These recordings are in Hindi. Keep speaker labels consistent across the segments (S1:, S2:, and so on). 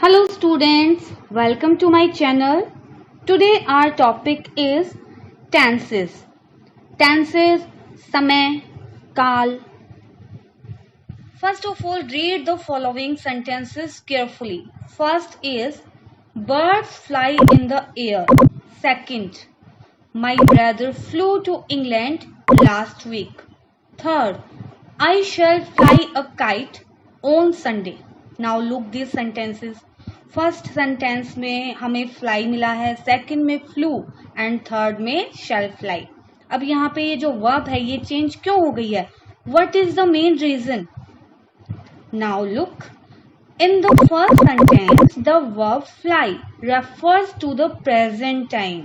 S1: Hello students, welcome to my channel. Today our topic is tenses. Tenses, समय, काल. First of all, read the following sentences carefully. First is, birds fly in the air. Second, my brother flew to England last week. Third, I shall fly a kite on Sunday. Now look these sentences. First sentence में हमें फ्लाई मिला है, सेकंड में फ्लू एंड थर्ड में शैल फ्लाई. अब यहाँ पे ये जो वर्ब है ये चेंज क्यों हो गई है? What is the main reason? Now look in the first sentence the verb fly refers to the present time.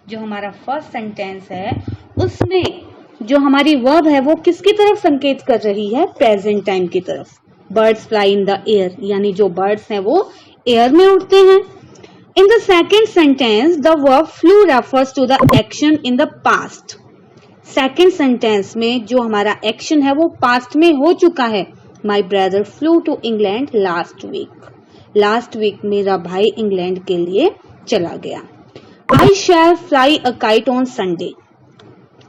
S1: जो हमारा फर्स्ट सेंटेंस है उसमें जो हमारी वर्ब है वो किसकी तरफ संकेत कर रही है? प्रेजेंट टाइम की तरफ. Birds fly in the air, यानी जो बर्ड्स हैं वो एयर में उड़ते हैं. In the second sentence the verb flew refers to the action in the past. Second sentence में जो हमारा एक्शन है वो पास्ट में हो चुका है. My brother flew to England last week. Last week मेरा भाई इंग्लैंड के लिए चला गया. I shall fly a kite on Sunday.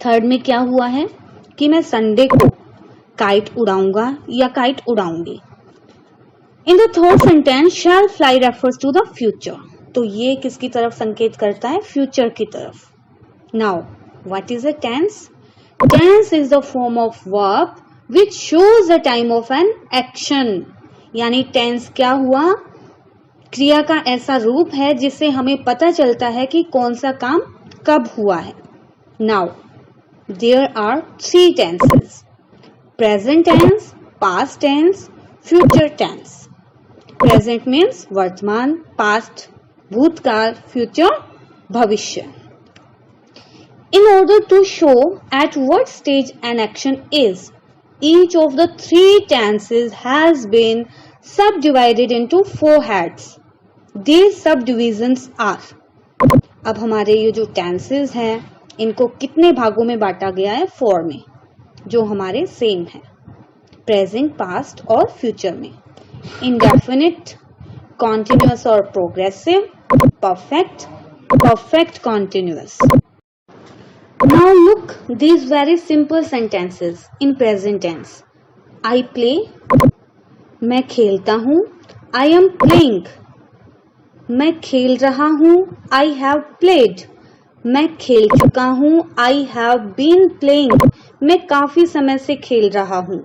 S1: Third में क्या हुआ है कि मैं संडे को काइट उड़ाऊंगा या काइट उड़ाऊंगी. In the third sentence shall fly refers to the future. तो ये किसकी तरफ संकेत करता है? फ्यूचर की तरफ. Now what is a tense? Tense is the form of verb which shows the time of an action. यानी टेंस क्या हुआ? क्रिया का ऐसा रूप है जिससे हमें पता चलता है कि कौन सा काम कब हुआ है. Now there are three tenses: present tense, past tense, future tense. Present means वर्तमान, पास्ट भूतकाल, फ्यूचर भविष्य. In order to show at what stage an action is, each of the three tenses has been subdivided into four heads. These subdivisions are. अब हमारे ये जो tenses हैं इनको कितने भागों में बांटा गया है? 4 में, जो हमारे सेम है प्रेजेंट, पास्ट और फ्यूचर में. Indefinite, continuous or progressive, perfect, perfect continuous. Now look these very simple sentences in present tense. I play, मैं खेलता हूँ. I am playing, मैं खेल रहा हूँ. I have played, मैं खेल चुका हूँ. I have been playing, मैं काफी समय से खेल रहा हूँ.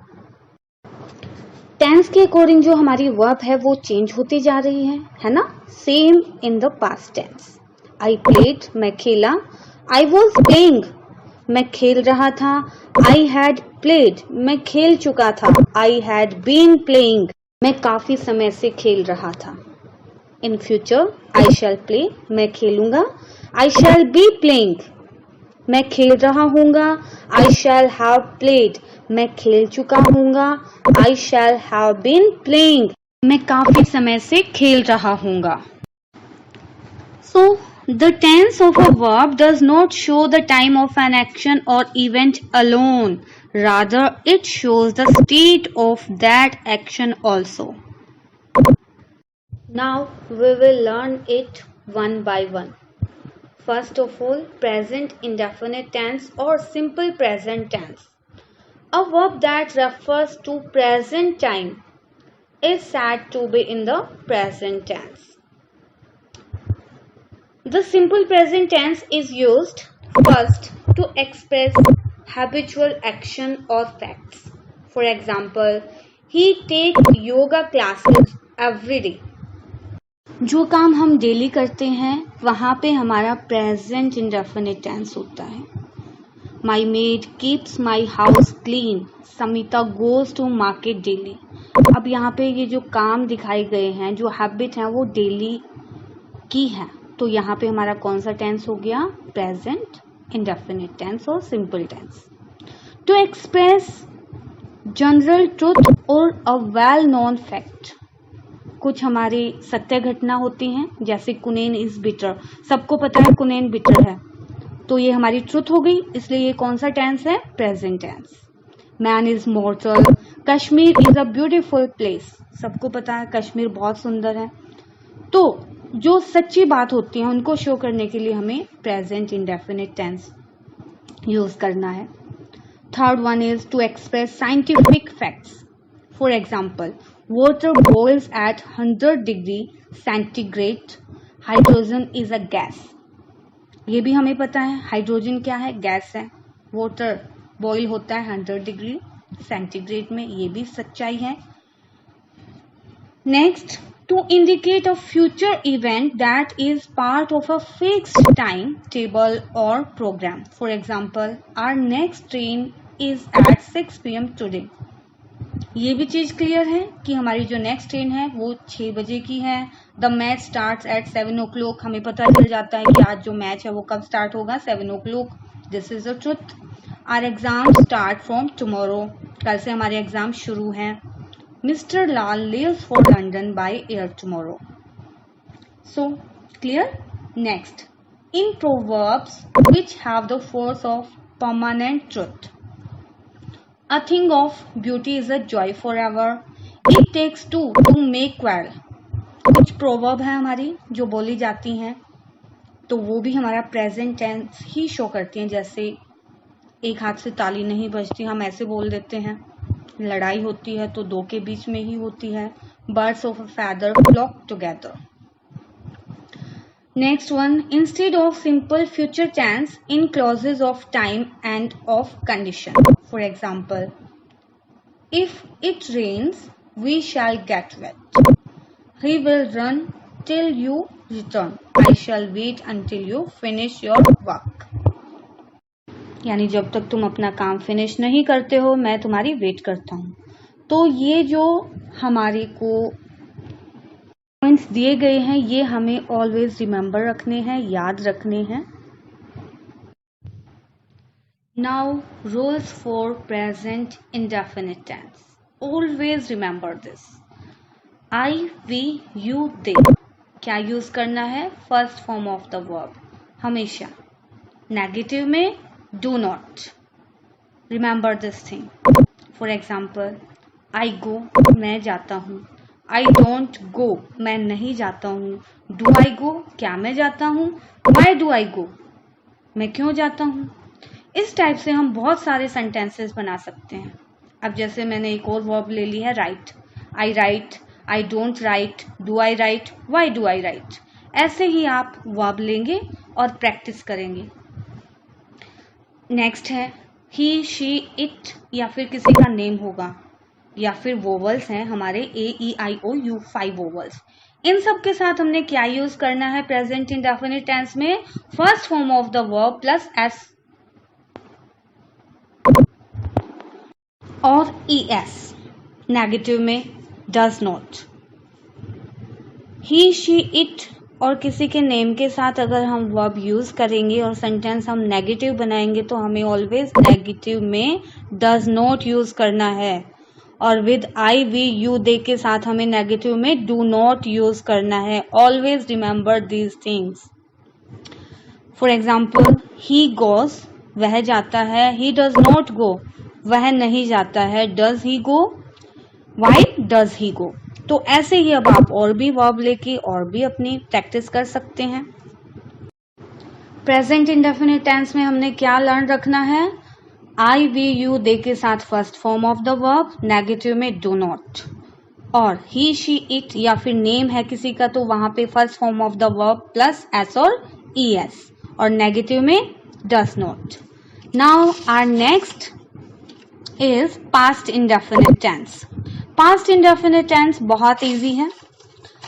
S1: टेंस के अकॉर्डिंग जो हमारी वर्ब है वो चेंज होती जा रही है ना? Same in the past tense. I played, मैं खेला. आई वॉज प्लेइंग, मैं खेल रहा था. आई हैड प्लेड, मैं खेल चुका था. आई हैड बीन प्लेइंग, मैं काफी समय से खेल रहा था. In future I shell play, मैं खेलूंगा. आई शैल बी प्लेइंग, मैं खेल रहा हूँगा. आई शैल हैव प्लेड, मैं खेल चुका हूँगा. I shall have been playing, मैं काफी समय से खेल रहा हूँगा. So the tense of a verb does not show the time of an action और event alone, rather it shows the state of that action also. Now we will learn it one by one. First of all, present indefinite tense or simple present tense. A verb that refers to present time is said to be in the present tense. The simple present tense is used first to express habitual action or facts. For example, he takes yoga classes every day. जो काम हम डेली करते हैं वहाँ पे हमारा प्रेजेंट इंडेफिनिट टेंस होता है. My maid keeps my house clean. Samita goes to market daily. अब यहाँ पे ये जो काम दिखाए गए हैं, जो हैबिट हैं वो डेली की है, तो यहाँ पे हमारा कौन सा टेंस हो गया? प्रेजेंट इंडेफिनिट टेंस और simple tense. To express general truth और अ वेल नोन फैक्ट. कुछ हमारी सत्य घटना होती हैं, जैसे कुनेन इज बिटर. सबको पता है कुनेन बिटर है, तो ये हमारी ट्रुथ हो गई, इसलिए ये कौन सा टेंस है? Present tense. Man is mortal. Kashmir is a beautiful place. सबको पता है कश्मीर बहुत सुंदर है, तो जो सच्ची बात होती है उनको शो करने के लिए हमें प्रेजेंट इंडेफिनिट टेंस यूज करना है। Third one is to express scientific facts. For example, water boils at 100 degree centigrade. Hydrogen is a gas. ये भी हमें पता है हाइड्रोजन क्या है, गैस है। वाटर बॉईल होता है 100 डिग्री सेंटीग्रेड में, ये भी सच्चाई है। Next, to indicate a future event that is part of a fixed time table और programme. For example, our next train is at 6 PM today. ये भी चीज क्लियर है कि हमारी जो नेक्स्ट ट्रेन है वो 6 बजे की है। The match starts at 7 o'clock। हमें पता चल जाता है कि आज जो मैच है वो कब स्टार्ट होगा, 7 o'clock। This is the truth. Our exam start from tomorrow. कल से हमारे एग्जाम शुरू हैं। Mister Lal leaves for London by air tomorrow. So clear. Next, in proverbs which have the force of permanent truth. A thing of beauty is a joy forever. It takes two to make quarrel. कुछ प्रोवर्ब है हमारी जो बोली जाती हैं, तो वो भी हमारा प्रेजेंट टेंस ही शो करती हैं। जैसे एक हाथ से ताली नहीं बजती, हम ऐसे बोल देते हैं। लड़ाई होती है तो दो के बीच में ही होती है। Birds of a feather flock together. Next one, instead of simple future tense in clauses of time and of condition. For example, if it rains, we shall get wet. He will run till you return. I shall wait until you finish your work. यानी जब तक तुम अपना काम फिनिश नहीं करते हो मैं तुम्हारी वेट करता हूँ। तो ये जो हमारे को पॉइंट्स दिए गए हैं ये हमें ऑलवेज रिमेम्बर रखने हैं, याद रखने हैं। Now rules for present indefinite tense. Always remember this. I, we, you, they क्या यूज करना है, first form of the verb हमेशा। नेगेटिव में do not. Remember this thing. For example, I go मैं जाता हूँ। आई डोंट गो मैं नहीं जाता हूँ। डू आई गो क्या मैं जाता हूँ। वाई डू आई गो मैं क्यों जाता हूँ। इस टाइप से हम बहुत सारे सेंटेंसेस बना सकते हैं। अब जैसे मैंने एक और वर्ब ले ली है right. I right, I don't write, do I right, why do I right. ऐसे ही आप वर्ब लेंगे और प्रैक्टिस करेंगे। नेक्स्ट है ही, शी, इट या फिर किसी का नेम होगा या फिर वोवल्स हैं हमारे AEIOU 5 वोवल्स। इन सब के साथ हमने क्या यूज करना है प्रेजेंट इंडेफिनिट टेंस में, first form of the verb plus S और ES। नेगेटिव में does not. He, she, it और किसी के नेम के साथ अगर हम वर्ब यूज करेंगे और सेंटेंस हम नेगेटिव बनाएंगे तो हमें ऑलवेज नेगेटिव में डज नॉट यूज करना है। और विद आई, वी, यू, दे के साथ हमें नेगेटिव में डू नॉट यूज करना है। Always remember these things. For example, he goes वह जाता है। ही डज नॉट गो वह नहीं जाता है। Does he go, why does he go. तो ऐसे ही अब आप और भी वर्ब लेके और भी अपनी प्रैक्टिस कर सकते हैं। प्रेजेंट इंडेफिनिट टेंस में हमने क्या लर्न रखना है, आई, वी, यू, दे के साथ first form of the verb, negative में डू नॉट। और ही, शी, इट या फिर नेम है किसी का तो वहां पे first form of the verb plus S और ES और नेगेटिव में does not. Now our next is past indefinite tense. पास्ट इंडेफिनिट टेंस बहुत इजी है।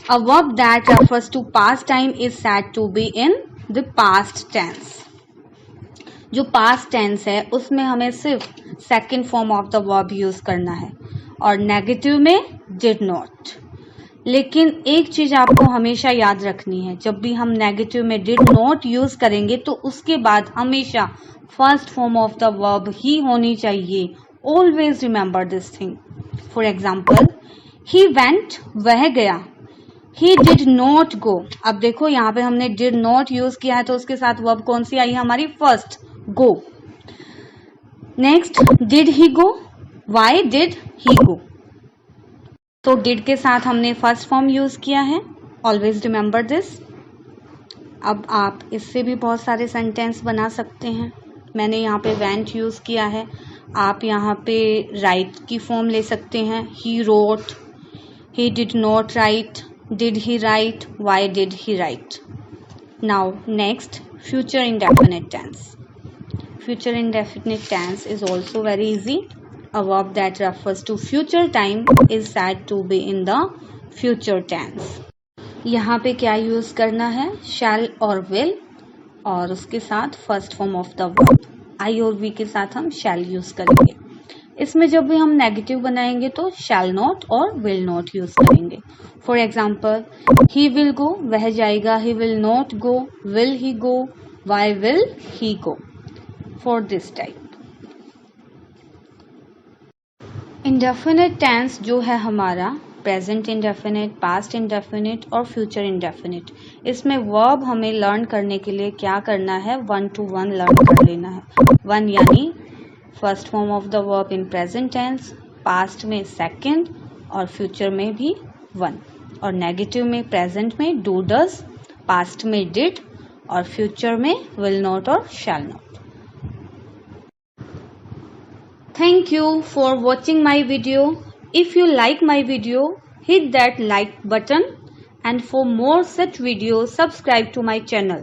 S1: A verb that refers to past time is said to be in the past tense. जो पास्ट टेंस है उसमें हमें सिर्फ second form of the verb use करना है और नेगेटिव में डिड नॉट। लेकिन एक चीज आपको हमेशा याद रखनी है, जब भी हम नेगेटिव में डिड नॉट यूज करेंगे तो उसके बाद हमेशा first form of the verb ही होनी चाहिए। Always remember this thing. For example, he went वह गया। He did not go. अब देखो यहाँ पे हमने डिड नॉट यूज किया है तो उसके साथ वर्ब कौन सी आई है हमारी, first go. Next, did he go, why did he go. तो डिड के साथ हमने फर्स्ट फॉर्म यूज किया है ऑलवेज रिमेंबर दिस। अब आप इससे भी बहुत सारे सेंटेंस बना सकते हैं। मैंने यहाँ पे वेंट यूज़ किया है, आप यहाँ पे राइट की फॉर्म ले सकते हैं। He wrote, he did not write, did he write, why did he write. Now next, future indefinite tense. Future indefinite tense is also very easy. A verb that refers to future time is said to be in the future tense. यहाँ पे क्या यूज करना है, shall और will, और उसके साथ first form of the verb I और V के साथ हम shall यूज करेंगे। इसमें जब भी हम नेगेटिव बनाएंगे तो shall not और will not यूज करेंगे। For example, he will go, वह जाएगा, he will not go, will he go, why will he go, for this type। Indefinite tense जो है हमारा प्रेजेंट इंडेफिनिट, पास्ट इंडेफिनिट और फ्यूचर इंडेफिनिट, इसमें वर्ब हमें लर्न करने के लिए क्या करना है, 1 to 1 लर्न कर लेना है। 1 यानी first form of the verb in present tense, past में सेकंड और फ्यूचर में भी 1, और नेगेटिव में प्रेजेंट में डू डज, पास्ट में डिड और फ्यूचर में विल नॉट और shall not. Thank you for watching my video. If you like my video, hit that like button, and for more such videos subscribe to my channel.